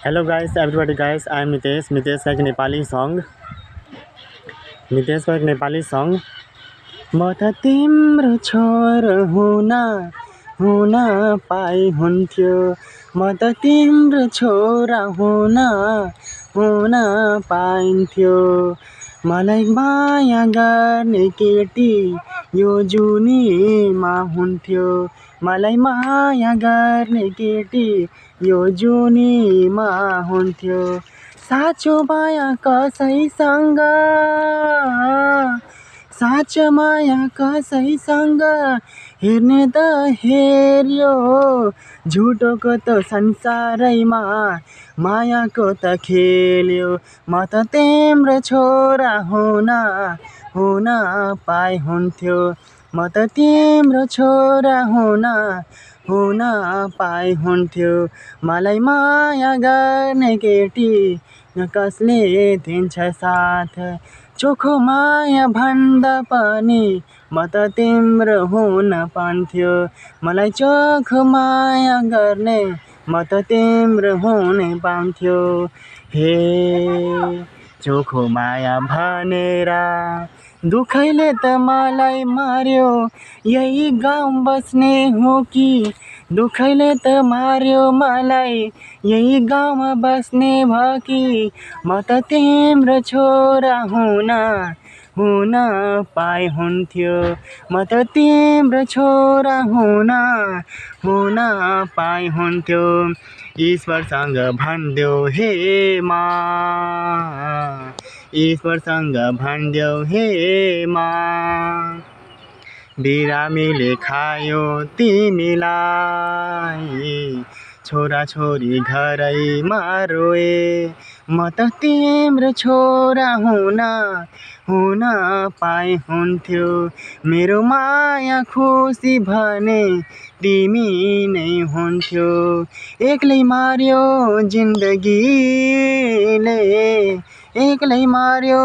Hello guys, everybody guys, I am Mitesh. Mitesh का एक Nepali song म त तिम्रो छोरो हुन पाइ हुन्थ्यो, म त तिम्रो छोरा हुन पाइन्थ्यो। मलाई माया गर्ने केटी यो जुनीमा हुन्थ्यो, मलाई माया गर्ने केटी यो जुनीमा हुन्थ्यो। साँचो माया कसैसँग, साँचो माया कसैसँग हेर्ने त हेर्यो, झुटोको त संसारैमा मायाको त खेल्यो। म त तिम्रो छोरा हुन पाइ हुन्थ्यो, म त तिम्रो छोरा हुन पाइ हुन्थ्यो। मलाई माया गर्ने केटी कसले दिन्छ साथ, चोखो माया भन्दा पनि म त तिम्रो हुन पान्थ्यो। मलाई चोखो माया गर्ने म त तिम्रो हुन पान्थ्यो। हे चोखो माया भनेर दुखैले त मलाई मार्यो, यही गाउँ बस्ने हो कि दुखैले त मार्यो मलाई, यही गाउँमा बस्ने भयो कि म त तिम्रो छोरा हुन पाइ हुन्थ्यो, म त तिम्रो छोरा हुन पाइ हुन्थ्यो। ईश्वरसँग भनिदेऊ हे माँ, ईश्वरसँग भनिदेऊ हे माँ, बिरामीले खायो तिमीलाई, छोरा छोरी घरैमा रोए। म त तिम्रो छोरा हुन पाइ हुन्थ्यो, मेरो माया खुसी भने तिमी नै हुन्थ्यो। एक्लै मार्यो जिन्दगीले, एक्लै मार्यो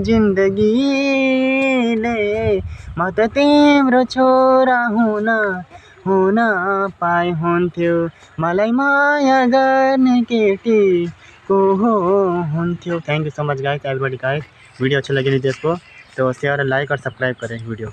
जिन्दगीले, म त तिम्रो छोरा हुन पाइ हुन्थ्यो। मलाई माया गर्ने केटी को हुन्थ्यो। Thank you so much guys, everybody guys. Video अच्छा लगे तो शेयर, लाइक और सब्सक्राइब करें वीडियो।